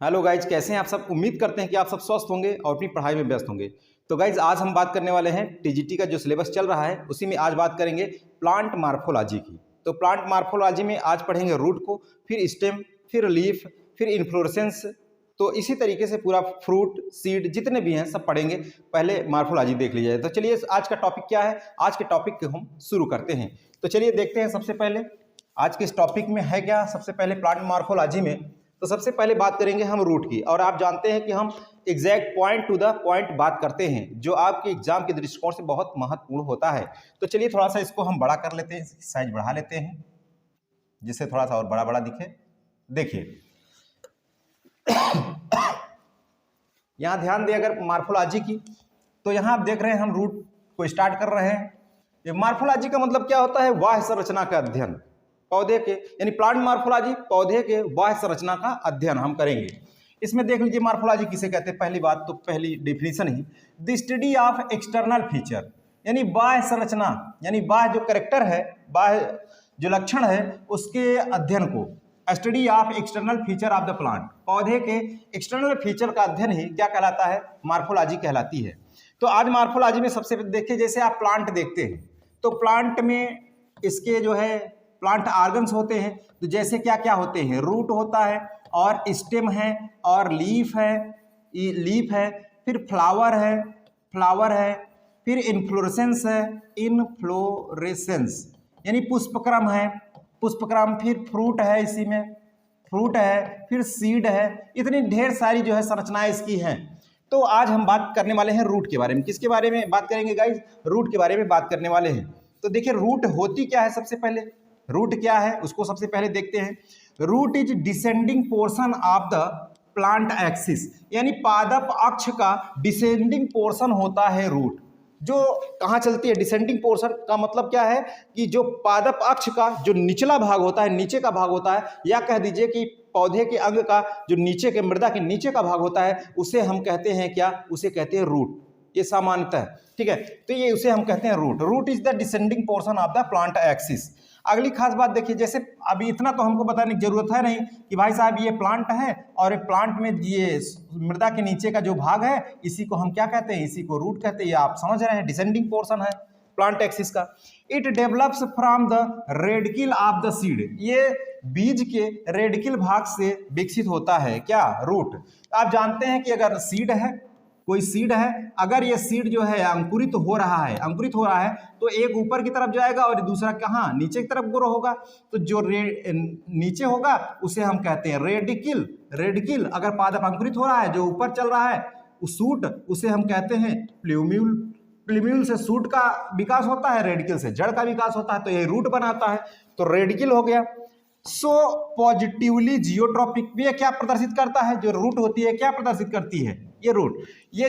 Hello guys, कैसे हैं आप सब। उम्मीद करते हैं कि आप सब स्वस्थ होंगे और अपनी पढ़ाई में व्यस्त होंगे। तो गाइज आज हम बात करने वाले हैं टीजीटी का जो सिलेबस चल रहा है उसी में आज बात करेंगे प्लांट मार्फोलॉजी की। तो प्लांट मार्फोलॉजी में आज पढ़ेंगे रूट को, फिर स्टेम, फिर लीफ, फिर इन्फ्लोरेसेंस। तो इसी तरीके से पूरा फ्रूट सीड जितने भी हैं सब पढ़ेंगे। पहले मार्फोलॉजी देख लीजिए। तो चलिए आज का टॉपिक क्या है, आज के टॉपिक को हम शुरू करते हैं। तो चलिए देखते हैं सबसे पहले आज के इस टॉपिक में है क्या। सबसे पहले प्लांट मार्फोलॉजी में तो सबसे पहले बात करेंगे हम रूट की। और आप जानते हैं कि हम exact point two the point बात करते हैं जो आपके एग्जाम के दृष्टिकोण से बहुत महत्वपूर्ण होता है। तो चलिए थोड़ा सा इसको हम बड़ा कर लेते हैं, साइज बढ़ा लेते हैं जिससे थोड़ा सा और बड़ा बड़ा दिखे। देखिए यहाँ ध्यान दें अगर मार्फोलॉजी की, तो यहाँ आप देख रहे हैं हम रूट को स्टार्ट कर रहे हैं। ये मार्फोलॉजी का मतलब क्या होता है, बाह्य संरचना का अध्ययन पौधे के, यानी प्लांट मार्फोलॉजी पौधे के बाह्य संरचना का अध्ययन हम करेंगे। इसमें देख लीजिए मार्फोलॉजी किसे कहते हैं। पहली बात तो पहली definition he the study of external feature, यानी बाह्य संरचना, यानी बाह्य जो कैरेक्टर है, बाह्य जो लक्षण है उसके अध्ययन को। Study of external feature of the plant, पौधे के एक्सटर्नल फीचर का अध्ययन ही क्या कहलाता है, मार्फोलॉजी कहलाती है। तो आज मार्फोलॉजी में सबसे देखिए, जैसे आप प्लांट देखते हैं तो प्लांट में इसके जो है प्लांट आर्गन्स होते हैं। तो जैसे क्या क्या होते हैं, रूट होता है और स्टेम है और लीफ है, फिर फ्लावर है, फिर इन्फ्लोरेसेंस है, इन्फ्लोरेसेंस यानी पुष्पक्रम है, फिर फ्रूट है, इसी में फ्रूट है, फिर सीड है। इतनी ढेर सारी जो है संरचनाएं इसकी हैं। तो आज हम बात करने वाले हैं रूट के बारे में। किसके बारे में बात करेंगे गाइज, रूट के बारे में बात करने वाले हैं। तो देखिए रूट होती क्या है, सबसे पहले रूट क्या है उसको सबसे पहले देखते हैं। Root is descending portion of the plant axis, यानी पादप अक्ष का डिसेंडिंग पोर्शन होता है रूट। जो कहाँ चलती है, डिसेंडिंग पोर्शन का मतलब क्या है कि जो पादप अक्ष का जो निचला भाग होता है, नीचे का भाग होता है, या कह दीजिए कि पौधे के अंग का जो नीचे के मृदा के नीचे का भाग होता है, उसे हम कहते हैं क्या, उसे कहते हैं रूट। ये सामान्यतः ठीक है। तो ये उसे हम कहते हैं root. Root is the descending portion of the plant axis. अगली खास बात देखिए, जैसे अभी इतना तो हमको बताने की जरूरत है नहीं कि भाई साहब ये प्लांट है और एक प्लांट में ये मृदा के नीचे का जो भाग है इसी को हम क्या कहते हैं, इसी को रूट कहते हैं। ये आप समझ रहे हैं, डिसेंडिंग पोर्शन है प्लांट एक्सिस का। It develops from the radical of the seed, ये बीज के रेडिकल भाग से विकसित होता है क्या, रूट। आप जानते हैं कि अगर सीड है, कोई सीड है, अगर ये सीड जो है अंकुरित हो रहा है तो एक ऊपर की तरफ जाएगा और दूसरा कहाँ, नीचे की तरफ ग्रो होगा। तो जो नीचे होगा उसे हम कहते हैं रेडिकल। अगर पादप अंकुरित हो रहा है, जो ऊपर चल रहा है सूट, उसे हम कहते हैं प्लूम्यूल से सूट का विकास होता है, रेडिकल से जड़ का विकास होता है, तो ये रूट बनाता है। तो रेडिकल हो गया। सो पॉजिटिवली जियोट्रॉपिक भी क्या प्रदर्शित करता है, जो रूट होती है क्या प्रदर्शित करती है, ये रूट। ये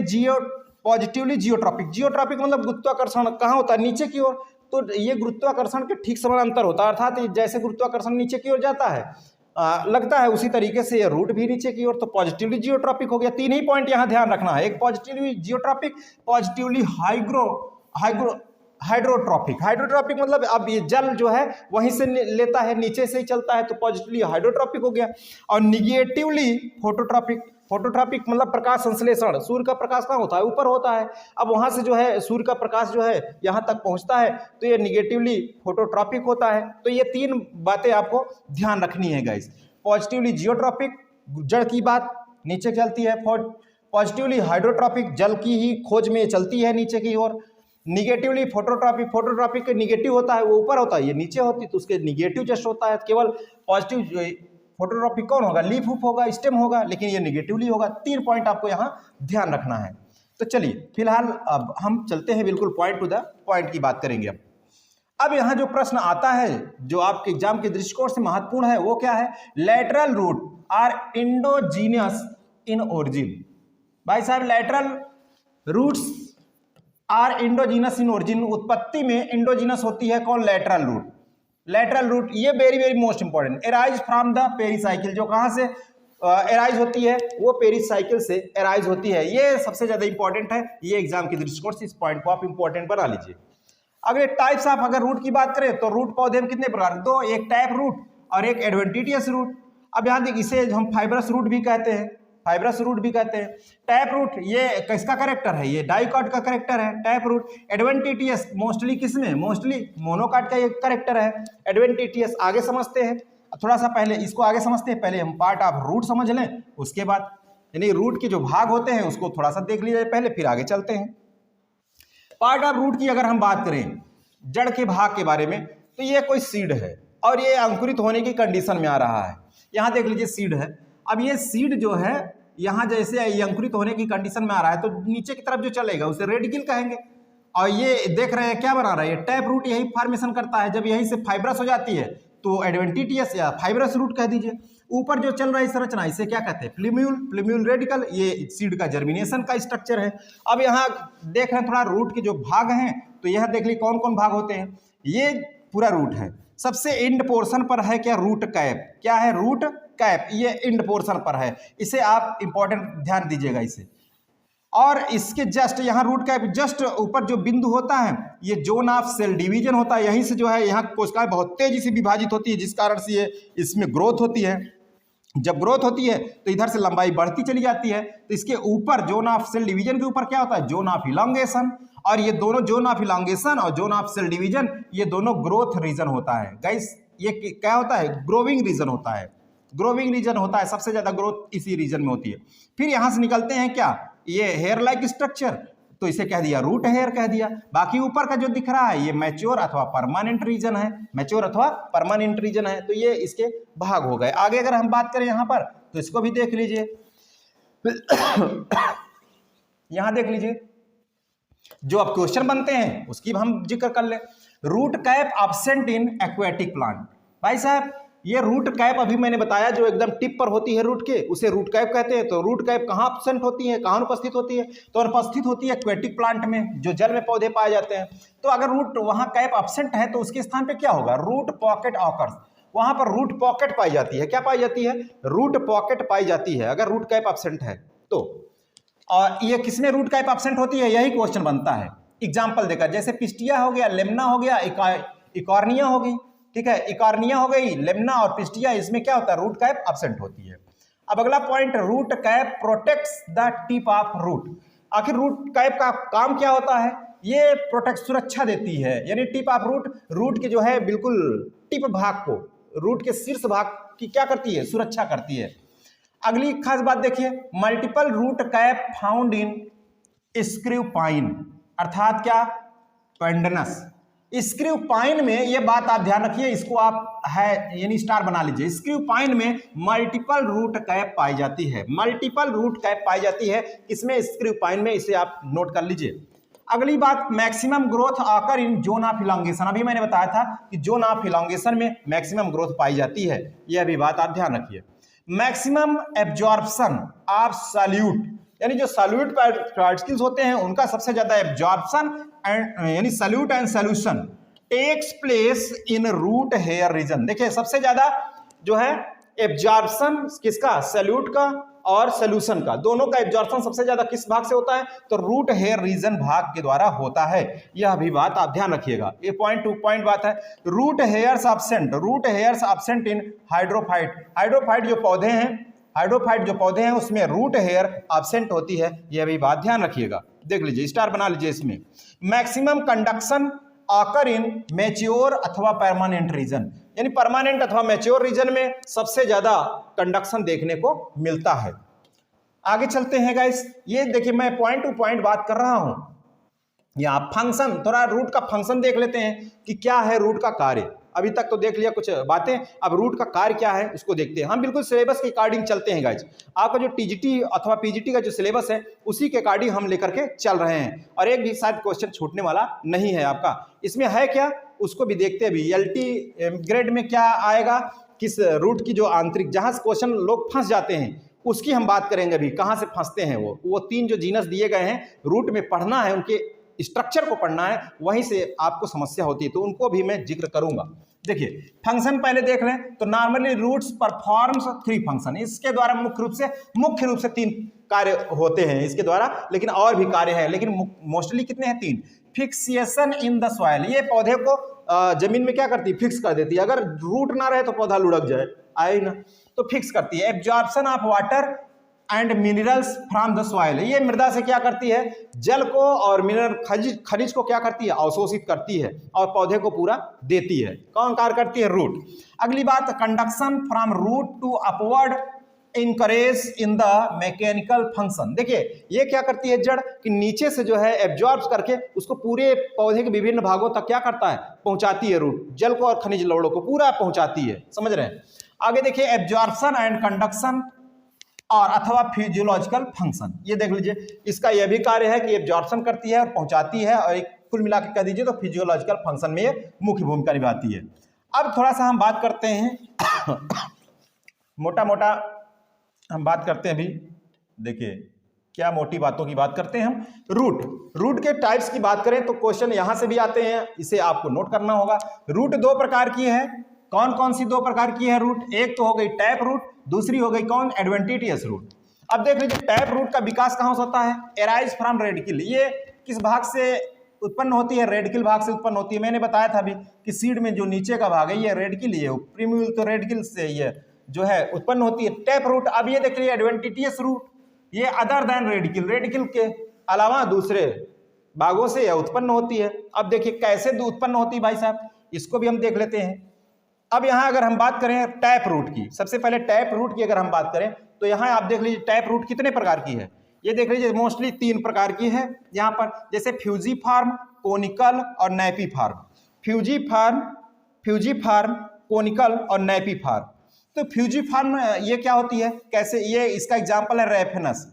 पॉजिटिवली जियोट्रॉपिक मतलब गुरुत्वाकर्षण कहाँ होता है, नीचे की ओर। तो ये गुरुत्वाकर्षण के ठीक समानांतर होता है, अर्थात जैसे गुरुत्वाकर्षण नीचे की ओर जाता है लगता है, उसी तरीके से ये रूट भी नीचे की ओर। तो पॉजिटिवली जियोट्रॉपिक हो गया। तीन ही पॉइंट यहाँ ध्यान रखना है, एक पॉजिटिवली जियोट्रॉपिक, पॉजिटिवली हाइड्रोट्रॉपिक मतलब अब ये जल जो है वहीं से लेता है, नीचे से ही चलता है, तो पॉजिटिवली हाइड्रोट्रॉपिक हो गया। और निगेटिवली फोटोट्रॉपिक मतलब प्रकाश संश्लेषण, सूर्य का प्रकाश कहाँ होता है, ऊपर होता है। अब वहां से जो है सूर्य का प्रकाश जो है यहाँ तक पहुंचता है, तो ये निगेटिवली फोटोट्रॉपिक होता है। तो ये तीन बातें आपको ध्यान रखनी है गाइस। पॉजिटिवली जियोट्रॉपिक जड़ की बात नीचे चलती है, पॉजिटिवली हाइड्रोट्रॉपिक जल की ही खोज में चलती है नीचे की ओर। निगेटिवली फोटोट्रॉपिक के निगेटिव होता है, वो ऊपर होता है, ये नीचे होती है, तो उसके निगेटिव जस्ट होता है। केवल पॉजिटिव फोटोट्रॉपिक कौन होगा, लीफ होगा, स्टेम होगा, लेकिन ये निगेटिवली होगा। तीन पॉइंट आपको यहाँ ध्यान रखना है। तो चलिए फिलहाल अब हम चलते हैं, बिल्कुल पॉइंट टू द पॉइंट की बात करेंगे। अब यहाँ जो प्रश्न आता है जो आपके एग्जाम के दृष्टिकोण से महत्वपूर्ण है वो क्या है, lateral root are indigenous in origin. भाई साहब lateral roots are indigenous in origin, उत्पत्ति में इंडोजीनस होती है कौन, लेटरल रूट। ये very most important. Arise from the pericycle, जो कहां से एराइज होती है, वो पेरिसाइकिल से एराइज होती है। ये सबसे ज्यादा इंपॉर्टेंट है, ये एग्जाम के दृष्टिकोण से इस पॉइंट को आप इंपॉर्टेंट बना लीजिए। अगर टाइप्स ऑफ अगर रूट की बात करें तो रूट पौधे में कितने प्रकार, दो, एक टैप रूट और एक एडवेंटिशियस रूट। अब यहाँ देखिए इसे हम फाइब्रस रूट भी कहते हैं, फाइब्रस रूट भी कहते हैं। टैप रूट ये किसका करेक्टर है, ये डाइकॉट का करेक्टर है टैप रूट। एडवेंटिटियस मोस्टली किसमें, मोस्टली मोनोकाट का ये करेक्टर है एडवेंटिटियस। आगे समझते हैं थोड़ा सा, पहले इसको आगे समझते हैं, पहले हम पार्ट ऑफ रूट समझ लें, उसके बाद यानी रूट के जो भाग होते हैं उसको थोड़ा सा देख लीजिए पहले, फिर आगे चलते हैं। पार्ट ऑफ रूट की अगर हम बात करें जड़ के भाग के बारे में, तो ये कोई सीड है और ये अंकुरित होने की कंडीशन में आ रहा है। यहाँ देख लीजिए सीड है। अब ये सीड जो है यहाँ जैसे ये अंकुरित होने की कंडीशन में आ रहा है, तो नीचे की तरफ जो चलेगा उसे रेडिकल कहेंगे। और ये देख रहे हैं क्या बना रहा है, ये टैप रूट यही फॉर्मेशन करता है। जब यहीं से फाइब्रस हो जाती है तो एडवेंटिटियस या फाइब्रस रूट कह दीजिए। ऊपर जो चल रहा है संरचना इसे क्या कहते हैं, प्लूम्यूल, प्लूम्यूल रेडिकल, ये सीड का जर्मिनेशन का स्ट्रक्चर है। अब यहाँ देख रहे हैं थोड़ा रूट के जो भाग हैं, तो यह देख लीजिए कौन कौन भाग होते हैं। ये पूरा रूट है, सबसे एंड पोर्शन पर है क्या, रूट कैप। क्या है, रूट कैप, ये एंड पोर्शन पर है, इसे आप इंपॉर्टेंट ध्यान दीजिएगा इसे। और इसके जस्ट यहाँ रूट कैप जस्ट ऊपर जो बिंदु होता है ये जोन ऑफ सेल डिवीजन होता है। यहीं से जो है यहाँ कोशिकाएं बहुत तेजी से विभाजित होती है, जिस कारण से ये इसमें ग्रोथ होती है। जब ग्रोथ होती है तो इधर से लंबाई बढ़ती चली जाती है, तो इसके ऊपर जोन ऑफ सेल डिवीजन के ऊपर क्या होता है, जोन ऑफ इलांगेशन। और ये दोनों जोन ऑफ इलांगेशन और जोन ऑफ सेल डिवीजन ये दोनों ग्रोथ रीजन होता है। गाइस ये क्या होता है, ग्रोविंग रीजन होता है, ग्रोविंग रीजन होता है, सबसे ज्यादा ग्रोथ इसी रीजन में होती है। फिर यहां से निकलते हैं क्या, ये हेयर लाइक स्ट्रक्चर, तो इसे कह दिया रूट हेयर कह दिया। बाकी ऊपर का जो दिख रहा है ये मैच्योर अथवा परमानेंट रीजन है, मैच्योर अथवा परमानेंट रीजन है, तो ये इसके भाग हो गए। आगे अगर हम बात करें यहाँ पर तो इसको भी देख लीजिए। यहां देख लीजिए जो अब क्वेश्चन बनते हैं उसकी हम जिक्र कर ले। Root cap absent in aquatic plant. भाई साहब ये रूट कैप अभी मैंने बताया जो एकदम टिप पर होती है रूट के, उसे रूट कैप कहते हैं। तो रूट कैप कहाँ एब्सेंट होती है, कहाँ उपस्थित होती है, तो उपस्थित होती है एक्वेटिक प्लांट में, जो जल में पौधे पाए जाते हैं। तो अगर रूट वहाँ कैप एब्सेंट है तो उसके स्थान पे क्या होगा, रूट पॉकेट ऑकर्स। वहां पर रूट पॉकेट पाई जाती है, क्या पाई जाती है, रूट पॉकेट पाई जाती है अगर रूट कैप एब्सेंट है तो। और ये किसमें रूट कैप एब्सेंट होती है, यही क्वेश्चन बनता है एग्जाम्पल देकर। जैसे पिस्टिया हो गया, लेमना हो गया, इकॉर्निया हो गई, ठीक है, इकॉर्निया हो गई, लेमना और पिस्टिया, इसमें क्या होता है, रूट कैप एब्सेंट होती है। अब अगला point, root cap protects the tip of root. आखिर रूट कैप का काम क्या होता है, ये प्रोटेक्ट, सुरक्षा देती है, यानी टिप ऑफ रूट, रूट के जो है बिल्कुल टिप भाग को, रूट के शीर्ष भाग की क्या करती है, सुरक्षा करती है। अगली खास बात देखिए, multiple root cap found in screw pine, अर्थात क्या, पेंडनस। स्क्रू पाइन में ये बात आप ध्यान रखिए, इसको आप है यानी स्टार बना लीजिए। स्क्रू पाइन में मल्टीपल रूट कैप पाई जाती है, मल्टीपल रूट कैप पाई जाती है, इसमें स्क्रू पाइन में, इसे आप नोट कर लीजिए। अगली बात, मैक्सिमम ग्रोथ आकर इन जोन ऑफ इलांगेशन। अभी मैंने बताया था कि जोन ऑफ इलांगेशन में मैक्सिमम ग्रोथ पाई जाती है, यह भी बात आप ध्यान रखिए। मैक्सिमम एब्जॉर्प्शन ऑफ सॉल्यूट, यानी जो सॉल्यूट पार्टिकल्स होते हैं उनका सबसे ज्यादा एब्जॉर्प्शन यानी solute and solution takes place in root hair region. देखिए सबसे ज्यादा जो है एब्जॉर्प्शन किसका, सॉल्यूट का और सॉल्यूशन का, दोनों का एब्जॉर्प्शन सबसे ज्यादा किस भाग से होता है, तो रूट हेयर रीजन भाग के द्वारा होता है। यह भी बात आप ध्यान रखिएगा, ये पॉइंट टू पॉइंट बात है। Root hairs absent, root hairs absent in hydrophyte. Hydrophyte जो पौधे हैं, हाइड्रोफाइट जो पौधे हैं उसमें रूट हेयर एब्सेंट होती है, यह भी बात ध्यान रखिएगा। देख लीजिए स्टार बना लीजिए इसमें। Maximum conduction occur in mature अथवा परमानेंट रीजन, यानी परमानेंट अथवा मैच्योर रीजन में सबसे ज्यादा कंडक्शन देखने को मिलता है। आगे चलते हैं गाइस, ये देखिए मैं पॉइंट टू पॉइंट बात कर रहा हूं। यहाँ फंक्शन, थोड़ा रूट का फंक्शन देख लेते हैं कि क्या है रूट का कार्य। अभी तक तो देख लिया कुछ बातें, अब रूट का कार्य क्या है उसको देखते हैं। हम बिल्कुल सिलेबस के अकॉर्डिंग चलते हैं गाइज। आपका जो टीजीटी अथवा पीजीटी का जो सिलेबस है उसी के अकॉर्डिंग हम लेकर के चल रहे हैं, और एक भी शायद क्वेश्चन छूटने वाला नहीं है आपका। इसमें है क्या उसको भी देखते हैं। भी एलटी ग्रेड में क्या आएगा, किस रूट की जो आंतरिक, जहां से क्वेश्चन लोग फंस जाते हैं उसकी हम बात करेंगे। अभी कहाँ से फंसते हैं वो तीन जो जीनस दिए गए हैं रूट में पढ़ना है, उनके स्ट्रक्चर को पढ़ना है, वहीं से आपको समस्या होती है, तो उनको भी मैं जिक्र करूंगा। देखिए फंक्शन पहले देख लें तो नॉर्मली रूट्स परफॉर्म्स 3 फंक्शन, इसके द्वारा मुख्य रूप से 3 कार्य होते हैं इसके द्वारा, लेकिन और भी कार्य है, लेकिन मोस्टली कितने हैं, 3। फिक्सिएशन इन द सॉइल, ये पौधे को जमीन में क्या करती है, फिक्स कर देती है। अगर रूट ना रहे तो पौधा लुढ़क जाए, आए ना। तो फिक्स करती है। Absorption of water and minerals from the soil, ये मृदा से क्या करती है, जल को और मिनरल खनिज को क्या करती है, अवशोषित करती है और पौधे को पूरा देती है। कौन कार्य करती है, रूट। अगली बात, conduction from root to upward encourage in the mechanical function. देखिए ये क्या करती है, जड़ कि नीचे से जो है एब्जॉर्ब करके उसको पूरे पौधे के विभिन्न भागों तक क्या करता है, पहुंचाती है। रूट जल को और खनिज लवणों को पूरा पहुंचाती है, समझ रहे हैं। आगे देखिए, एब्जॉर्प्शन एंड कंडक्शन और अथवा फिजियोलॉजिकल फंक्शन, ये देख लीजिए, इसका यह भी कार्य है कि एब्जॉर्प्शन करती है और पहुंचाती है, और एक कुल मिला के कह दीजिए तो फिजियोलॉजिकल फंक्शन में ये मुख्य भूमिका निभाती है। अब थोड़ा सा हम बात करते हैं मोटा मोटा हम बात करते हैं अभी, देखिए क्या मोटी बातों की बात करते हैं हम। रूट के टाइप्स की बात करें तो क्वेश्चन यहां से भी आते हैं, इसे आपको नोट करना होगा। रूट दो प्रकार की है। कौन कौन सी दो प्रकार की है रूट, एक तो हो गई टैप रूट, दूसरी हो गई कौन, एडवेंटिटियस रूट। अब देख लीजिए, टैप रूट का विकास कहां से होता है, एराइज फ्रॉम रेडिकल। ये किस भाग से उत्पन्न होती है, रेडिकल भाग से उत्पन्न होती है। मैंने बताया था अभी कि सीड में जो नीचे का भाग है ये रेडिकल ही है, प्रीम्यूल तो रेडिकल से ये जो है उत्पन्न होती है टैप रूट। अब ये देख लीजिए एडवेंटिटियस रूट, ये अदर देन रेडिकल, रेडिकल के अलावा दूसरे भागों से यह उत्पन्न होती है। अब देखिए कैसे उत्पन्न होती है भाई साहब, इसको भी हम देख लेते हैं। अब यहाँ अगर हम बात करें टैप रूट की, सबसे पहले टैप रूट की अगर हम बात करें तो यहाँ आप देख लीजिए टैप रूट कितने प्रकार की है, ये देख लीजिए मोस्टली 3 प्रकार की है यहाँ पर, जैसे फ्यूजीफॉर्म, कोनिकल और नैपीफॉर्म। फ्यूजीफॉर्म, कोनिकल और नैपीफॉर्म। तो फ्यूजीफॉर्म ये क्या होती है, कैसे, ये इसका एग्जाम्पल है रेफेनस।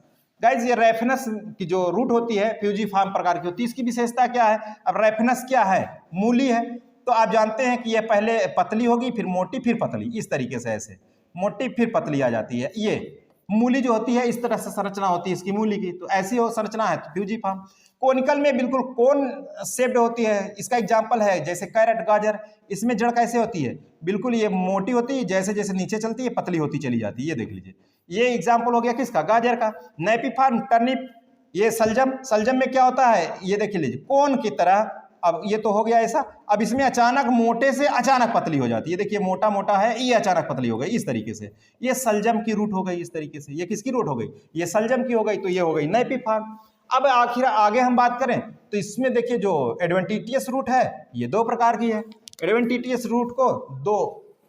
गाइज ये रेफेनस की जो रूट होती है फ्यूजीफॉर्म प्रकार की होती है, इसकी विशेषता क्या है। अब रेफेनस क्या है, मूली है, तो आप जानते हैं कि ये पहले पतली होगी फिर मोटी फिर पतली, इस तरीके से ऐसे मोटी फिर पतली आ जाती है। ये मूली जो होती है इस तरह से संरचना होती है इसकी मूली की, तो ऐसी हो संरचना है तो फ्यूजीफॉर्म। कोनिकल में बिल्कुल कोन शेप्ड होती है, इसका एग्जाम्पल है जैसे कैरेट, गाजर। इसमें जड़ कैसे होती है, बिल्कुल ये मोटी होती है, जैसे जैसे नीचे चलती है पतली होती चली जाती है। ये देख लीजिए, ये एग्जाम्पल हो गया किसका, गाजर का। नैपीफॉर्म, टर्निप, ये सलजम में क्या होता है, ये देख लीजिए कोन की तरह। अब ये तो हो गया ऐसा, अब इसमें अचानक मोटे से अचानक पतली हो जाती है। देखिए मोटा मोटा है, ये अचानक पतली हो गई इस तरीके से, ये सलजम की रूट हो गई इस तरीके से। ये किसकी रूट हो गई, ये सलजम की हो गई, तो ये हो गई नैपीफॉर्म। अब आखिर आगे हम बात करें तो इसमें देखिए जो एडवेंटिटियस रूट है ये 2 प्रकार की है। एडवेंटिटियस रूट को 2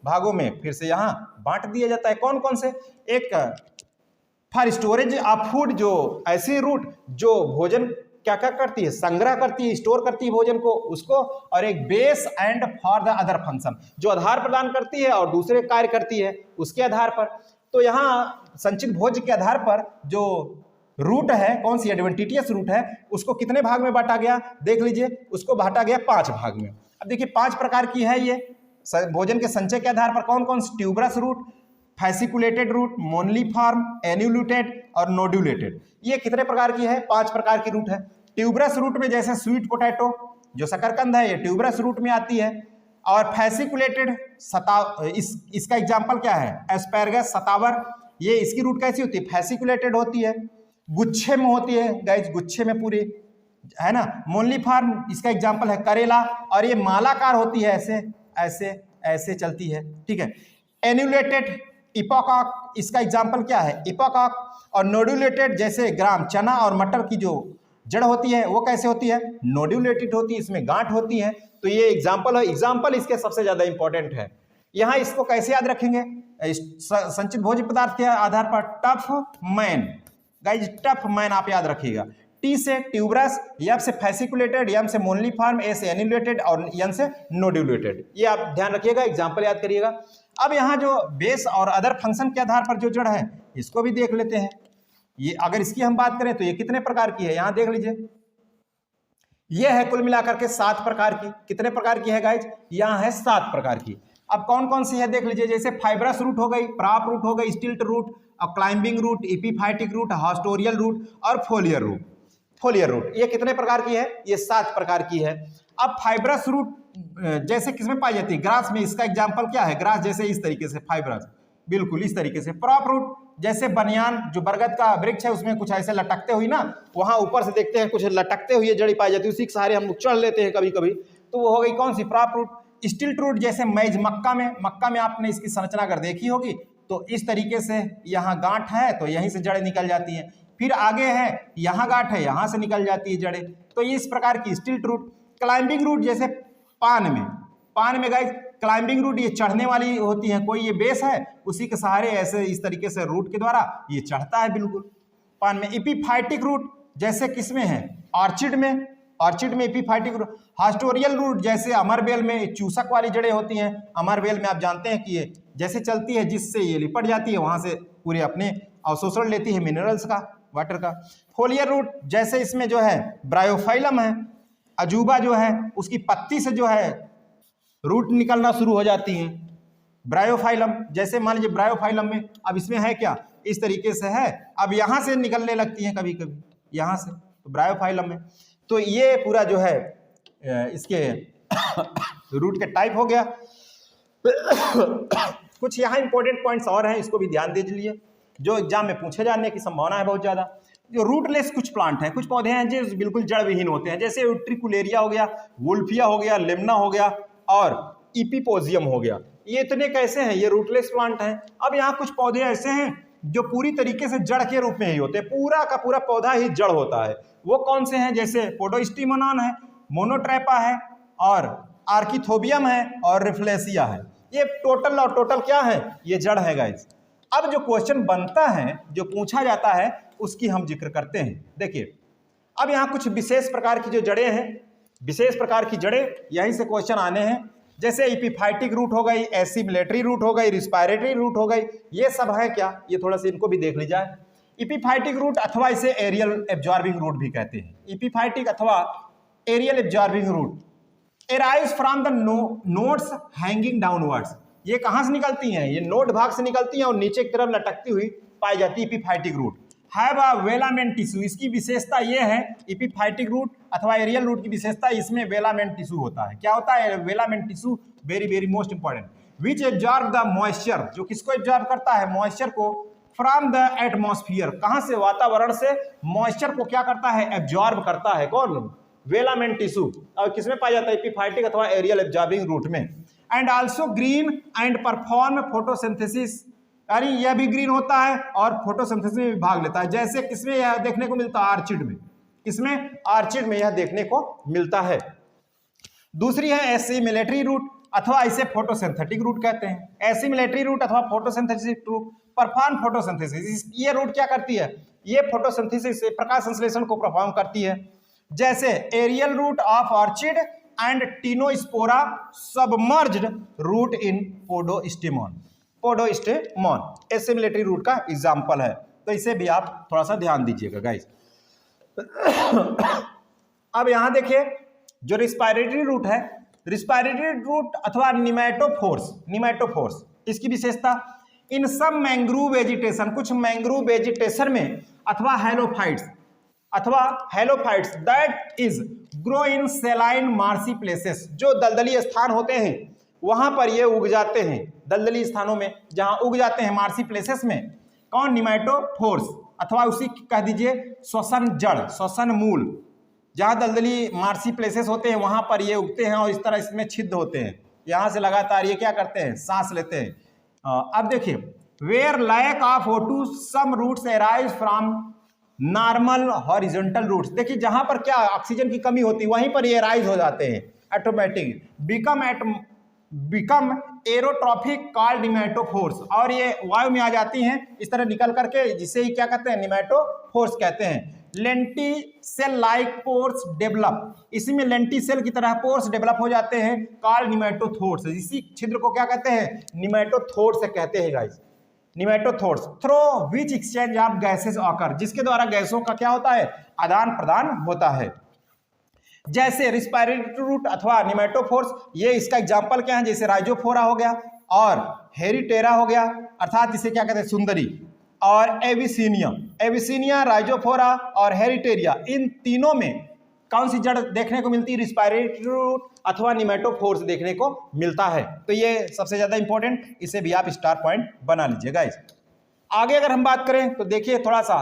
भागों में फिर से यहाँ बांट दिया जाता है। कौन कौन से, एक फॉर स्टोरेज ऑफ फूड, जो ऐसी रूट जो भोजन क्या क्या करती है, संग्रह करती है, स्टोर करती है भोजन को उसको, और एक base and for the other function, जो आधार प्रदान करती है और दूसरे कार्य करती है उसके आधार पर। तो यहाँ संचित भोज्य के आधार पर जो रूट है, कौन सी एडवेंटिटियस रूट है, उसको कितने भाग में बांटा गया, देख लीजिए, उसको बांटा गया 5 भाग में। अब देखिए 5 प्रकार की है ये भोजन के संचय के आधार पर। कौन कौन सी, ट्यूबरस रूट, फैसिकुलेटेड रूट, मोनलीफॉर्म, एन्यूलेटेड और नोड्यूलेटेड। ये कितने प्रकार की है, 5 प्रकार की रूट है। ट्यूबरस रूट में जैसे स्वीट पोटैटो जो शकरकंद है ये ट्यूबरस रूट में आती है, और फैसिकुलेटेड इसका एग्जाम्पल क्या है, एस्पैरगस, सतावर, ये इसकी रूट कैसी होती है, फैसिकुलेटेड होती है, गुच्छे में होती है गाइज, गुच्छे में पूरी है ना। मोनलीफॉर्म इसका एग्जाम्पल है करेला, और ये मालाकार होती है, ऐसे ऐसे ऐसे चलती है, ठीक है। एन्यूलेटेड, इपोकॉक, इसका एग्जाम्पल क्या है, इपोकॉक। और नोड्यूलेटेड जैसे ग्राम, चना और मटर की जो जड़ होती है वो कैसे होती है, नोड्यूलेटेड होती है, इसमें गांठ होती है। तो ये एग्जाम्पल है, एग्जाम्पल इसके सबसे ज्यादा इंपॉर्टेंट है। यहाँ इसको कैसे याद रखेंगे, संचित भोज्य पदार्थ के आधार पर tough man, guys tough man आप याद रखिएगा। टी से ट्यूबरस, एफ से फैसिकुलेटेड, एम से मोनलीफॉर्म, ए से एन्यूलेटेड और एन से नोड्यूलेटेड। ये आप ध्यान रखिएगा, एग्जाम्पल याद करिएगा। अब यहाँ जो बेस और अदर फंक्शन के आधार पर जो जड़ है इसको भी देख लेते हैं। ये अगर इसकी हम बात करें तो ये कितने प्रकार की है, यहाँ देख लीजिए, ये है कुल मिलाकर के 7 प्रकार की। कितने प्रकार की है गाइज, यहाँ है 7 प्रकार की। अब कौन कौन सी है देख लीजिए, जैसे फाइब्रस रूट हो गई, प्राप रूट हो गई, स्टिल्ट रूट और climbing root, epiphytic root, haustorial root और फोलियर रूट। फोलियर रूट ये कितने प्रकार की है, ये 7 प्रकार की है। अब फाइब्रस रूट जैसे किसमें पाई जाती है, ग्रास में। इसका एग्जाम्पल क्या है, ग्रास जैसे इस तरीके से फाइब्रस, बिल्कुल इस तरीके से। प्रॉप रूट जैसे बनियान, जो बरगद का वृक्ष है उसमें कुछ ऐसे लटकते हुई ना, वहां ऊपर से देखते हैं कुछ लटकते हुई जड़ी पाई जाती है, उसी के सहारे हम लोग चढ़ लेते हैं कभी कभी, तो वो हो गई कौन सी, प्रॉप रूट। स्टिल्ट रूट जैसे मैज, मक्का में आपने इसकी संरचना अगर देखी होगी तो इस तरीके से यहाँ गांठ है तो यहीं से जड़ें निकल जाती हैं, फिर आगे है यहाँ गांठ है, यहाँ से निकल जाती है जड़ें। तो ये इस प्रकार की स्टिल्ट रूट। क्लाइंबिंग रूट जैसे पान में गाइस क्लाइंबिंग रूट ये चढ़ने वाली होती है, कोई ये बेस है उसी के सहारे ऐसे इस तरीके से रूट के द्वारा ये चढ़ता है बिल्कुल पान में। एपिफाइटिक रूट जैसे किसमें है, ऑर्चिड में एपिफाइटिक रूट। हास्टोरियल रूट जैसे अमरबेल में चूसक वाली जड़ें होती हैं, अमरबेल में आप जानते हैं कि ये जैसे चलती है जिससे ये लिपट जाती है, वहां से पूरे अपने अवशोषण लेती है मिनरल्स का, वाटर का। फोलियर रूट जैसे इसमें जो है ब्रायोफाइलम है, अजूबा जो है उसकी पत्ती से जो है रूट निकलना शुरू हो जाती हैं। ब्रायोफाइलम जैसे मान लीजिए ब्रायोफाइलम में अब इसमें है क्या, इस तरीके से है, अब यहाँ से निकलने लगती हैं कभी कभी यहाँ से, तो ब्रायोफाइलम में। तो ये पूरा जो है इसके रूट के टाइप हो गया। कुछ यहाँ इंपॉर्टेंट पॉइंट्स और हैं, इसको भी ध्यान दे लीजिए जो एग्जाम में पूछे जाने की संभावना है बहुत ज़्यादा। जो रूटलेस कुछ प्लांट हैं, कुछ पौधे हैं जो बिल्कुल जड़ विहीन होते हैं, जैसे उट्रिकुलेरिया हो गया, वुल्फिया हो गया, लेमना हो गया और इपीपोजियम हो गया। ये इतने कैसे हैं, ये रूटलेस प्लांट हैं। अब यहाँ कुछ पौधे ऐसे हैं जो पूरी तरीके से जड़ के रूप में ही होते हैं, पूरा का पूरा पौधा ही जड़ होता है। वो कौन से हैं, जैसे पोडोस्टिमोनॉन है, मोनोट्रैपा है और आर्किथोबियम है और रिफ्लेसिया है। ये टोटल क्या है, ये जड़ है गाइस। अब जो क्वेश्चन बनता है, जो पूछा जाता है, उसकी हम जिक्र करते हैं। देखिए अब यहाँ कुछ विशेष प्रकार की जो जड़ें हैं, विशेष प्रकार की जड़ें, यहीं से क्वेश्चन आने हैं। जैसे एपिफाइटिक रूट हो गई, एसिमिलेटरी रूट हो गई, रिस्पायरेटरी रूट हो गई, ये सब है क्या, ये थोड़ा सा इनको भी देख ली जाए। एपिफाइटिक रूट अथवा इसे एरियल एब्जॉर्बिंग रूट भी कहते हैं। एपिफाइटिक अथवा aerial absorbing root arise from the nodes hanging downwards. ये कहाँ से निकलती हैं, ये नोड भाग से निकलती हैं और नीचे की तरफ लटकती हुई पाई जाती है epiphytic root. Have a velamen tissue, इसकी विशेषता ये है, एपिफाइटिक रूट अथवा एरियल रूट की विशेषता, इसमें वेलामेंट टिश्यू होता है। क्या होता है velamen tissue, very most important. Which absorb the moisture, जो किसको एब्जॉर्ब करता है, मॉइस्चर को, फ्रॉम द एटमॉस्फियर, कहां से, वातावरण से मॉइस्चर को क्या करता है, एब्जॉर्ब करता है। कौन, वेलामेंट टिश्यू। और किसमें पाया जाता है, एपिफाइटिक अथवा एरियल एब्जॉर्बिंग रूट में। And also green and perform photosynthesis, यानी यह भी ग्रीन होता है और फोटोसिंथेसिस में भी भाग लेता है। जैसे किसमें यह देखने को मिलता है, आर्चिड में। किसमें, आर्चिड में यह देखने को मिलता है। दूसरी है एसिमिलेटरी रूट अथवा इसे फोटोसिंथेटिक रूट कहते हैं। एसिमिलेटरी रूट अथवा फोटोसिंथेटिक रूट परफॉर्म फोटोसिंथेसिस, ये रूट क्या करती है, ये फोटोसिंथेसिस से प्रकाश संश्लेषण को परफॉर्म करती है। जैसे aerial root of orchid and tinospora submerged root in podostemon assimilatory root का एग्जाम्पल है। तो इसे भी आप थोड़ा सा ध्यान दीजिएगा गाइस। अब यहां देखिए जो रिस्पायरेटरी रूट है, रिस्पायरेटरी रूट अथवा निमेटोफोर्स, इसकी विशेषता, इन सब मैंग्रोव वेजिटेशन, कुछ मैंग्रोव वेजिटेशन में अथवा halophytes that is grow in saline marshy places, जो दलदली स्थान होते हैं वहां पर ये उग जाते हैं, दलदली स्थानों में जहां उग जाते हैं मार्सी प्लेसेस में। कौन, निमेटोफोर्स अथवा उसी कह दीजिए श्वसन जड़, श्वसन मूल, जहां दलदली मार्सी प्लेसेस होते हैं वहां पर ये उगते हैं और इस तरह इसमें छिद्र होते हैं। यहां से लगातार ये क्या करते हैं, सांस लेते हैं। अब देखिए where lack of O2 some roots arise from normal horizontal roots. देखिए जहां पर क्या ऑक्सीजन की कमी होती है वहीं पर ये राइज हो जाते हैं, ऑटोमेटिक बिकम एरोट्रॉफिक कॉल्ड निमेटोफोर्स, और ये वायु में आ जाती हैं इस तरह निकल करके, जिसे ही क्या कहते हैं, निमेटोफोर्स कहते हैं। Lenticel like pores develop, इसी में लेंटी सेल की तरह पोर्स डेवलप हो जाते हैं, कॉल्ड निमेटोथोर्स। इसी छिद्र को क्या कहते हैं, निमेटोथोर्स कहते हैं guys, pneumathodes. Through which exchange of gases occur, जिसके द्वारा गैसों का क्या होता है, आदान प्रदान होता है। जैसे रिस्पायरेटरी रूट अथवा निमेटोफोर्स, ये इसका एग्जांपल क्या है, जैसे राइजोफोरा हो गया और हेरिटेरा हो गया, अर्थात इसे क्या कहते हैं, सुंदरी, और एविसीनिया, राइजोफोरा और हेरिटेरिया, इन तीनों में कौन सी जड़ देखने को मिलती है, रिस्पायरेटरी रूट अथवा निमेटोफोर्स देखने को मिलता है। तो ये सबसे ज्यादा इंपॉर्टेंट, इसे भी आप स्टार पॉइंट बना लीजिएगा। आगे अगर हम बात करें तो देखिए थोड़ा सा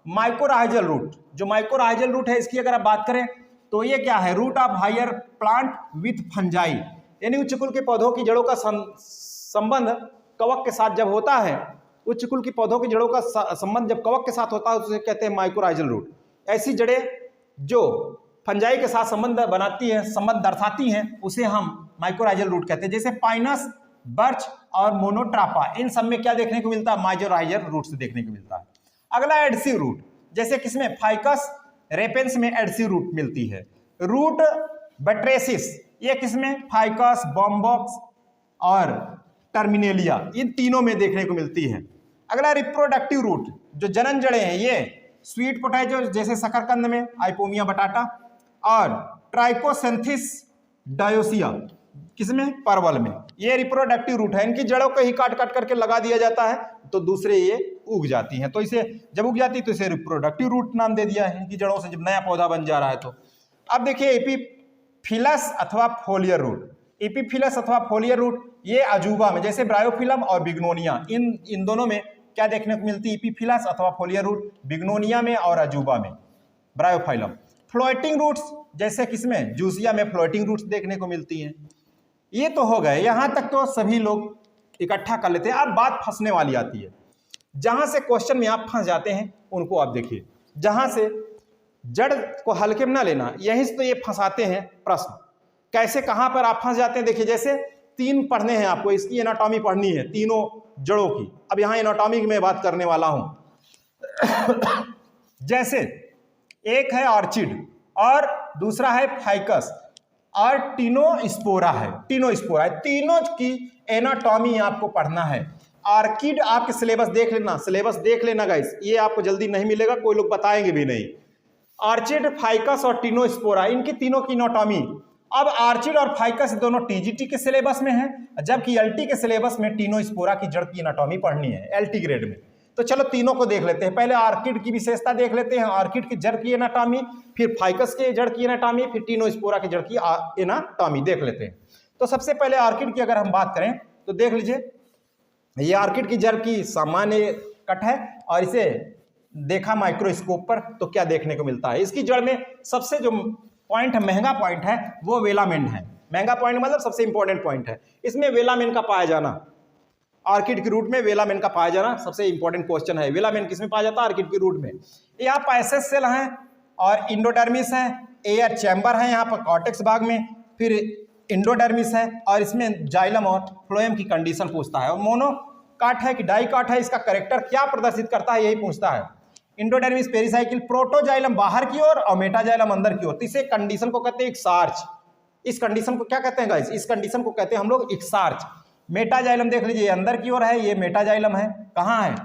माइकोराइजल रूट, जो माइकोराइजल रूट है इसकी अगर आप बात करें तो ये क्या है, root of higher plant with fungi, यानी उच्च कुल के पौधों की जड़ों का संबंध कवक के साथ जब होता है, उच्च कुल की पौधों की जड़ों का संबंध जब कवक के साथ होता है उसे कहते हैं माइकोराइजल रूट। ऐसी जड़ें जो फंजाई के साथ संबंध बनाती है, संबंध दर्शाती हैं, उसे हम माइकोराइजल रूट कहते हैं। जैसे पाइनस, बर्च और मोनोट्रापा, इन सब में क्या देखने को मिलता है? माइकोराइजल रूट से देखने को मिलता है। अगला एडसिव रूट, जैसे किसमें? फाइकस रेपेंस में एडसिव रूट मिलती है। रूट बट्रेसिस, ये किसमें? फाइकस, बॉम्बॉक्स और टर्मिनेलिया, इन तीनों में देखने को मिलती है। अगला रिप्रोडक्टिव रूट, जो जनन जड़ें हैं, ये स्वीट पोटैटो जैसे शकरकंद में, आइपोमिया बटाटा, और ट्राइकोसेंथिस डायोसिया किसमें? परवल में, ये रिप्रोडक्टिव रूट है। इनकी जड़ों को ही काट काट करके लगा दिया जाता है तो दूसरे ये उग जाती हैं, तो इसे जब उग जाती है तो इसे रिप्रोडक्टिव रूट नाम दे दिया है, इनकी जड़ों से जब नया पौधा बन जा रहा है। तो अब देखिए एपीफिलस अथवा फोलियर रूट, एपीफिलस अथवा फोलियर रूट ये अजूबा में, जैसे ब्रायोफिलम और बिग्नोनिया, इन दोनों में क्या देखने को मिलती है? एपीफिलस अथवा फोलियर रूट बिग्नोनिया में और अजूबा में, ब्रायोफाइलम। फ्लोटिंग रूट्स, जैसे किसमें? जूसिया में फ्लोटिंग रूट्स देखने को मिलती हैं। ये तो हो गए, यहां तक तो सभी लोग इकट्ठा कर लेते हैं। अब बात फंसने वाली आती है, जहां से क्वेश्चन में आप फंस जाते हैं उनको आप देखिए। जहां से जड़ को हल्के में ना लेना, यहीं से तो ये फंसाते हैं प्रश्न। कैसे, कहां पर आप फंस जाते हैं? देखिए, जैसे 3 पढ़ने हैं आपको, इसकी एनाटॉमी पढ़नी है तीनों जड़ों की। अब यहां एनाटॉमी की मैं बात करने वाला हूं। जैसे एक है ऑर्चिड और दूसरा है फाइकस और टिनोस्पोरा है, तीनों की एनाटॉमी आपको पढ़ना है। ऑर्किड आपके सिलेबस देख लेना गाइस, ये आपको जल्दी नहीं मिलेगा, कोई लोग बताएंगे भी नहीं। ऑर्चिड, फाइकस और टिनोस्पोरा, इनकी तीनों की एनाटॉमी। अब ऑर्चिड और फाइकस दोनों टीजीटी के सिलेबस में है, जबकि एलटी के सिलेबस में टिनोस्पोरा की जड़ की एनाटॉमी पढ़नी है एलटी ग्रेड में। तो चलो तीनों को देख लेते हैं। पहले ऑर्किड की विशेषता देख लेते हैं, ऑर्किड की जड़ की एनाटॉमी, फिर फाइकस के जड़ की एनाटॉमी, फिर टिनोस्पोरा की जड़ की एनाटॉमी देख लेते हैं। तो सबसे पहले ऑर्किड की अगर हम बात करें तो देख लीजिए, ये ऑर्किड की जड़ की सामान्य कट है और इसे देखा माइक्रोस्कोप पर तो क्या देखने को मिलता है? इसकी जड़ में सबसे जो पॉइंट है, महंगा पॉइंट है, वो वेलामेन है। महंगा पॉइंट मतलब सबसे इंपॉर्टेंट पॉइंट है, इसमें वेलामेन का पाया जाना। ऑर्किड की रूट में वेलामेन का पाया जाना सबसे इंपॉर्टेंट क्वेश्चन है। वेलामेन किसमें पाया जाता है? ऑर्किड की रूट में। यहाँ पैसेज सेल हैं और इंडोडर्मिस है, एयर चैम्बर है यहाँ पर कॉर्टेक्स भाग में, फिर इंडोडर्मिस है और इसमें जाइलम और फ्लोएम की कंडीशन पूछता है। और मोनोकाट है कि डाइकाट है, इसका कैरेक्टर क्या प्रदर्शित करता है, यही पूछता है। इंडोडर्मिस पेरिसाइकिल, प्रोटोजाइलम बाहर की ओर और मेटाजाइलम अंदर की ओर। तो इसे कंडीशन को कहते हैं इक्सार्च। इस कंडीशन को क्या कहते हैं गाइस? इस कंडीशन को कहते हैं हम लोग इक्सार्च। मेटाजाइलम देख लीजिए, अंदर की ओर है, ये मेटाजाइलम है। कहाँ है?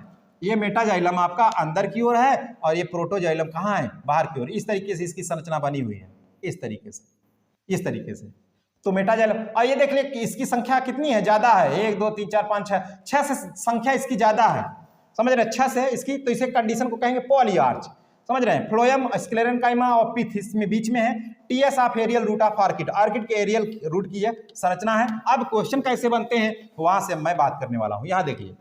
ये मेटाजाइलम आपका अंदर की ओर है और ये प्रोटोजाइलम कहाँ है? बाहर की ओर। इस तरीके से इसकी संरचना बनी हुई है, इस तरीके से। तो मेटाजाइलम, और ये देख लीजिए कि इसकी संख्या कितनी है? ज्यादा है, 1 2 3 4 5 6 से संख्या इसकी ज्यादा है, समझ रहे हैं? 6 से इसकी, तो इसे कंडीशन को कहेंगे पॉलीआर्च, समझ रहे हैं? फ्लोएम, स्क्लेरेनकाइमा और पिथ इसमें बीच में है। TS of aerial root of orchid, orchid के एरियल रूट की यह संरचना है। अब क्वेश्चन कैसे बनते हैं वहां से मैं बात करने वाला हूं। यहां देखिए,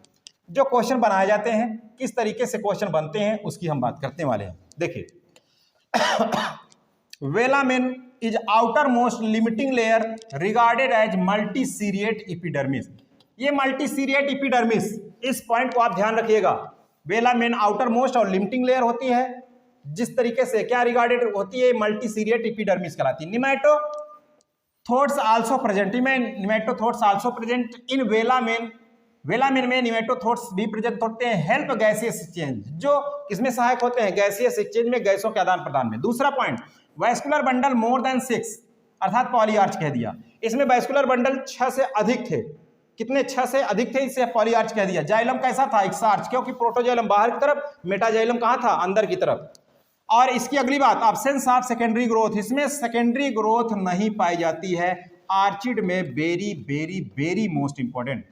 जो क्वेश्चन बनाए जाते हैं, किस तरीके से क्वेश्चन बनते हैं, उसकी हम बात करने वाले हैं। देखिए, velamen is outer most limiting layer regarded as multiseriate epidermis. ये मल्टीसीरिएट एपिडर्मिस, इस पॉइंट को आप ध्यान रखिएगा। वेलामेन आउटर मोस्ट और लिमिटिंग लेयर होती है, जिस तरीके से क्या रिगार्डेड होती है, मल्टीसीरिएट एपिडर्मिस कहलाती है। Pneumathodes also present, pneumathodes also present in velamen. Velamen में निमेटोथोड्स भी प्रेजेंट होते हैं। हेल्प गैसियस एक्सचेंज, जो किसमें सहायक होते हैं? गैसियस एक्सचेंज में, गैसों के आदान प्रदान में। दूसरा point, vascular bundle more than 6, अर्थात पॉलीआर्च कह दिया। इसमें वैस्कुलर बंडल 6 से अधिक थे। कितने? 6 से अधिक थे, इसे पॉलीआर्च कह दिया। जाइलम कैसा था? इक्सार्च, क्योंकि प्रोटोजाइलम बाहर की तरफ, मेटाजाइलम कहाँ था? अंदर की तरफ। और इसकी अगली बात, एब्सेंस ऑफ सेकेंडरी ग्रोथ, इसमें सेकेंडरी ग्रोथ नहीं पाई जाती है ऑर्चिड में। Very very very most important,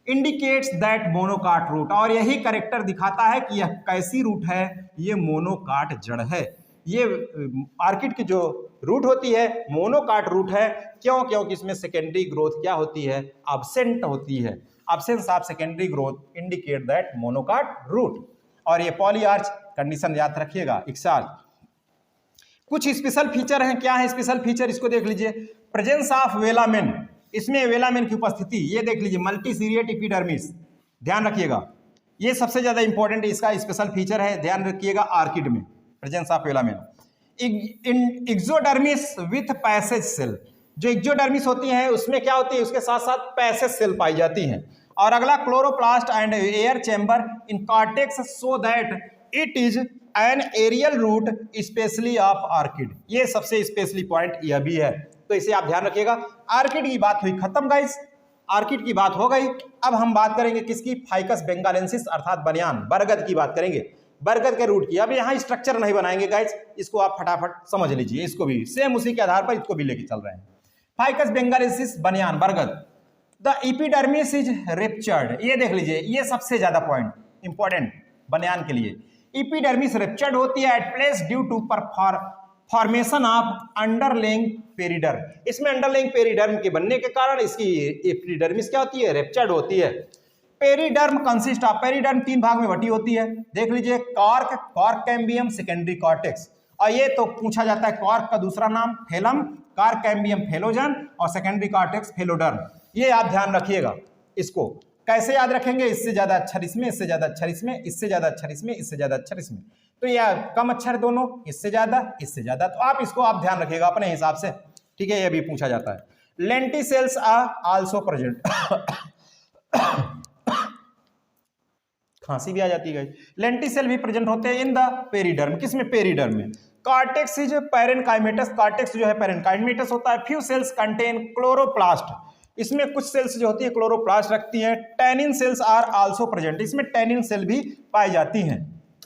indicates that monocot root, और यही कैरेक्टर दिखाता है कि यह कैसी रूट है, ये मोनोकाट जड़ है। ये ऑर्किड की जो रूट होती है मोनोकाट रूट है। क्यों? क्योंकि इसमें सेकेंडरी ग्रोथ क्या होती है? एब्सेंट होती है। Absence of secondary growth indicate that monocot root. और ये पॉलीआर्च कंडीशन याद रखिएगा, इक्सार्च। कुछ स्पेशल फीचर हैं, क्या है स्पेशल फीचर? इसको देख लीजिए। प्रेजेंस ऑफ वेलामेन, इसमें वेलामेन की उपस्थिति, ये देख लीजिए। मल्टीसीरिएट एपिडर्मिस, ध्यान रखिएगा, ये सबसे ज्यादा इंपॉर्टेंट इसका स्पेशल फीचर है, ध्यान रखिएगा। आर्किड में presence of filamena. Exodermis with passage cell, जो एक्सोडर्मिस होती है उसमें क्या होती है, उसके साथ साथ पैसेज सेल पाई जाती हैं। और अगला chloroplast and air chamber in cortex so that it is an aerial root specially of orchid. ये सबसे स्पेशली पॉइंट यह भी है, तो इसे आप ध्यान रखिएगा। आर्किड की बात हुई खत्म गाइस, आर्किड की बात हो गई। अब हम बात करेंगे किसकी, फाइकस बेंगालेंसिस अर्थात बनियान, बरगद की बात करेंगे, बरगद के रूट की। अब यहाँ स्ट्रक्चर नहीं बनाएंगे गाइस, इसको आप फटाफट समझ लीजिए, इसको भी सेम उसी के आधार पर इसको भी लेके चल रहे हैं। फाइकस बेंगालेंसिस बनियान बरगद, द एपिडर्मिस इज रेप्चर्ड, ये देख लीजिए, ये सबसे ज्यादा पॉइंट इंपॉर्टेंट बनियान के लिए। एपिडर्मिस रेप्चर्ड होती है at place due to formation of underlying periderm. इसमें अंडरलेइंग पेरिडर्म के बनने के कारण इसकी एपिडर्मिस क्या होती है, रेप्चर्ड होती है। पेरिडर्म कंसिस्ट ऑफ, पेरिडर्म 3 भाग में बटी होती है, देख लीजिए, कॉर्क कैम्बियम, सेकेंडरी कॉर्टेक्स। और ये तो पूछा जाता है, कॉर्क का दूसरा नाम फेलम, कॉर्क कैम्बियम फेलोजन और सेकेंडरी कॉर्टेक्स फेलोडर्म। ये आप ध्यान रखिएगा। इसको कैसे याद रखेंगे, इससे ज्यादा अक्षर इसमें, इससे ज्यादा अक्षर इसमें, इससे ज्यादा अक्षर इसमें, इससे ज्यादा अक्षर इसमें, तो ये कम अक्षर दोनों, इससे ज्यादा इससे ज्यादा, तो आप इसको आप ध्यान रखिएगा अपने हिसाब से, ठीक है। ये भी पूछा जाता है। लेंटिसेल्स आर आल्सो प्रेजेंट, खांसी भी आ जाती है। लेंटिसेल भी प्रेजेंट होते हैं इन द पेरिडर्म, किसमें, पेरिडर्म में। कॉर्टेक्स इज पैरेनकाइमेटस, कॉर्टेक्स जो है पैरेनकाइमेटस होता है। फ्यू सेल्स कंटेन क्लोरोप्लास्ट, इसमें कुछ सेल्स जो होती है क्लोरोप्लास्ट रखती हैं। Tannin cells are also present, इसमें टैनिन सेल भी पाई जाती हैं,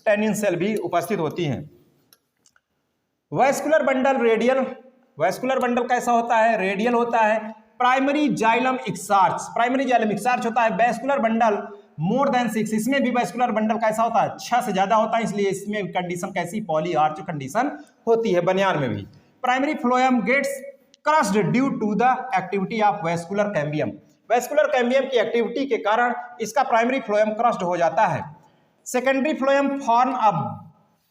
टैनिन सेल भी उपस्थित होती हैं। Vascular bundle radial, vascular bundle कैसा होता है, रेडियल होता है। Primary xylem exarch, primary xylem exarch होता है। वैस्कुलर बंडल मोर देन 6, इसमें भी वैस्कुलर बंडल कैसा होता है, 6 से ज्यादा होता है, इसलिए इसमें कंडीशन कैसी, पॉली आर्च कंडीशन होती है बनियान में भी। Primary phloem gets crushed due to the activity of vascular cambium, vascular cambium की एक्टिविटी के कारण इसका प्राइमरी फ्लोएम क्रस्ड हो जाता है। Secondary phloem form a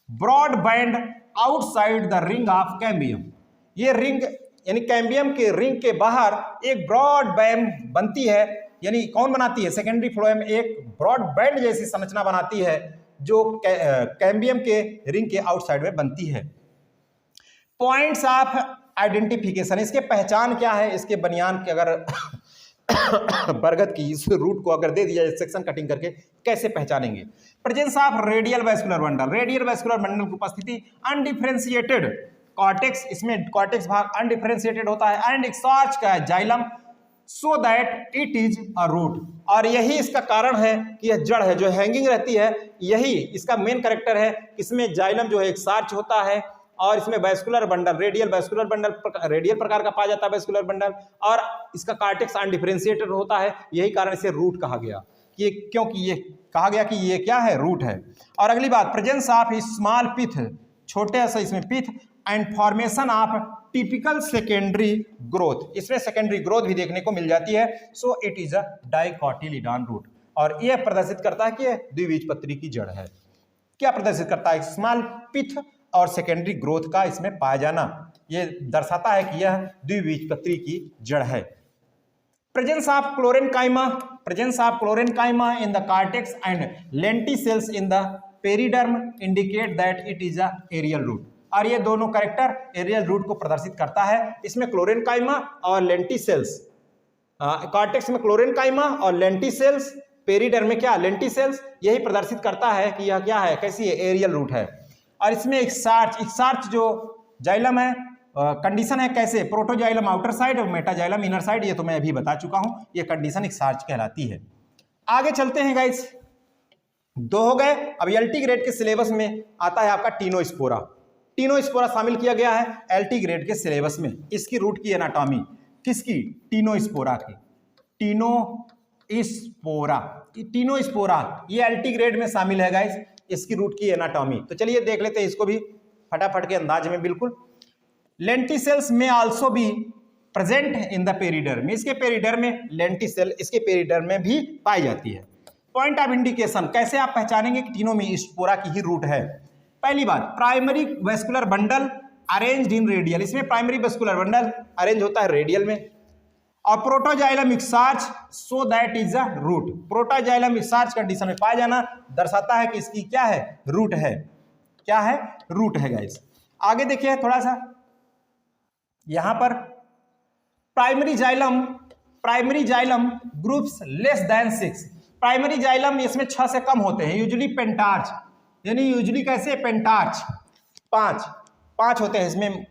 broad band outside the ring of cambium, ये रिंग यानी कैम्बियम के रिंग के बाहर एक ब्रॉड बैंड बनती है, यानी कौन बनाती है, सेकेंडरी फ्लोएम एक ब्रॉड बैंड जैसी संरचना बनाती है जो कैम्बियम के रिंग के आउटसाइड में बनती है। पॉइंट्स ऑफ आइडेंटिफिकेशन, इसके पहचान क्या है, इसके बनियान के अगर बरगद की इस रूट को अगर दे दिया जाए सेक्शन कटिंग करके, कैसे पहचानेंगे। Presence of radial vascular bundle, radial vascular bundle की उपस्थिति। अनडिफरेंशिएटेड कॉर्टेक्स, इसमें कॉर्टेक्स भाग अनडिफरेंशिएटेड होता है। एंड एक्सार्च का है xylem so that it is a root, और यही इसका कारण है कि यह जड़ है जो हैंगिंग रहती है, यही इसका मेन कैरेक्टर है। इसमें जाइलम जो है एक्सार्च होता है और इसमें vascular bundle, radial vascular bundle radial प्रकार का पाया जाता है वैस्कुलर बंडल, और इसका कॉर्टेक्स अनडिफरेंशिएटेड होता है, यही कारण इसे रूट कहा गया, कि क्योंकि ये कहा गया कि ये क्या है, रूट है। और अगली बात, प्रेजेंस ऑफ स्मॉल पिथ, छोटे सा इसमें pith, and formation of typical secondary growth, इसमें सेकेंडरी ग्रोथ भी देखने को मिल जाती है। So it is a dicotyledon root, और यह प्रदर्शित करता है कि यह द्विबीजपत्री की जड़ है। क्या प्रदर्शित करता है, स्मॉल पिथ और सेकेंडरी ग्रोथ का इसमें पाया जाना, यह दर्शाता है कि यह द्विबीजपत्री की जड़ है। Presence of chlorenchyma, presence of chlorenchyma in the cortex and lenticels in the periderm indicate that it is a aerial root, और ये दोनों कैरेक्टर एरियल रूट को प्रदर्शित करता है। इसमें क्लोरेनकाइमा और लेंटिसेल्स, कॉर्टेक्स में क्लोरेनकाइमा और लेंटिसेल्स, पेरिडर्म में क्या, लेंटिसेल्स, यही प्रदर्शित करता है कि यह क्या है, कैसी है, एरियल रूट है। और इसमें एक्सार्च जो जाइलम है, कंडीशन है कैसे, प्रोटोजाइलम आउटर साइड और मेटाजाइलम इनर साइड, ये तो मैं अभी बता चुका हूं, ये कंडीशन एक्सार्च कहलाती है। आगे चलते हैं गाइस, 2 हो गए। अब एलटी ग्रेड के सिलेबस में आता है आपका टीनोस्पोरा, टीनोस्पोरा शामिल किया गया है एलटी ग्रेड के सिलेबस में। इसकी रूट की एनाटॉमी, किसकी, टीनोस्पोरा की, टीनोस्पोरा ये एलटी ग्रेड में शामिल है गाइस, इसकी रूट की एनाटॉमी। तो चलिए देख लेते हैं इसको भी फटाफट के अंदाज में। बिल्कुल, लेंटिसेल्स में आल्सो भी प्रेजेंट इन द पेरिडर्म, इसके पेरिडर्म में लेंटिसेल इसके पेरिडर्म में भी पाई जाती है। पॉइंट ऑफ इंडिकेशन, कैसे आप पहचानेंगे कि टीनोस्पोरा की ही रूट है। पहली बात, primary vascular bundle arranged in radial, इसमें प्राइमरी वेस्कुलर बंडल अरेंज होता है रेडियल में, और protoxylem exarch so that is a root. Protoxylem exarch condition में पाया जाना दर्शाता है कि इसकी क्या है, रूट है। क्या है, रूट है गाइस। आगे देखिए थोड़ा सा, यहां पर primary xylem groups less than 6। Primary xylem इसमें 6 से कम होते हैं, यूजुअली पेंटार्च, यानी यूजुअली कैसे पेंटार्च 5 होते हैं इसमें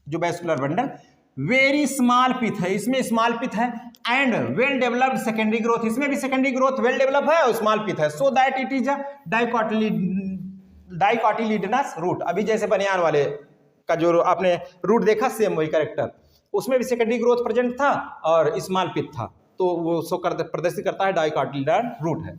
जो vascular bundle. Very small pith है, इसमें स्मॉल पिथ है, and well developed secondary growth, इसमें भी सेकेंडरी ग्रोथ वेल डेवलप है और स्मॉल पिथ है। So that it is a dicotyledonous root. अभी जैसे बनियान वाले का जो आपने रूट देखा सेम वही कैरेक्टर, उसमें भी सेकेंडरी ग्रोथ प्रेजेंट था और स्मॉल पिथ था, तो वो शो प्रदर्शित करता है डाइकोटिलिडन रूट है।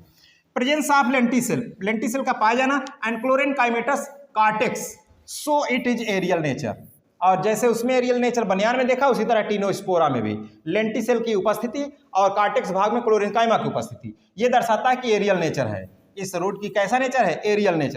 प्रेजेंस ऑफ लेंटिसेल का पाया जाना, and chlorenchymatous cortex so it is aerial nature. और जैसे उसमें एरियल नेचर बनियान में देखा, उसी तरह टीनोस्पोरा में भी लेंटिसेल की उपस्थिति और कार्टेक्स भाग में क्लोरेनकाइमा की उपस्थिति, ये दर्शाता है कि एरियल नेचर है। इस रूट की कैसा नेचर है, एरियल नेचर।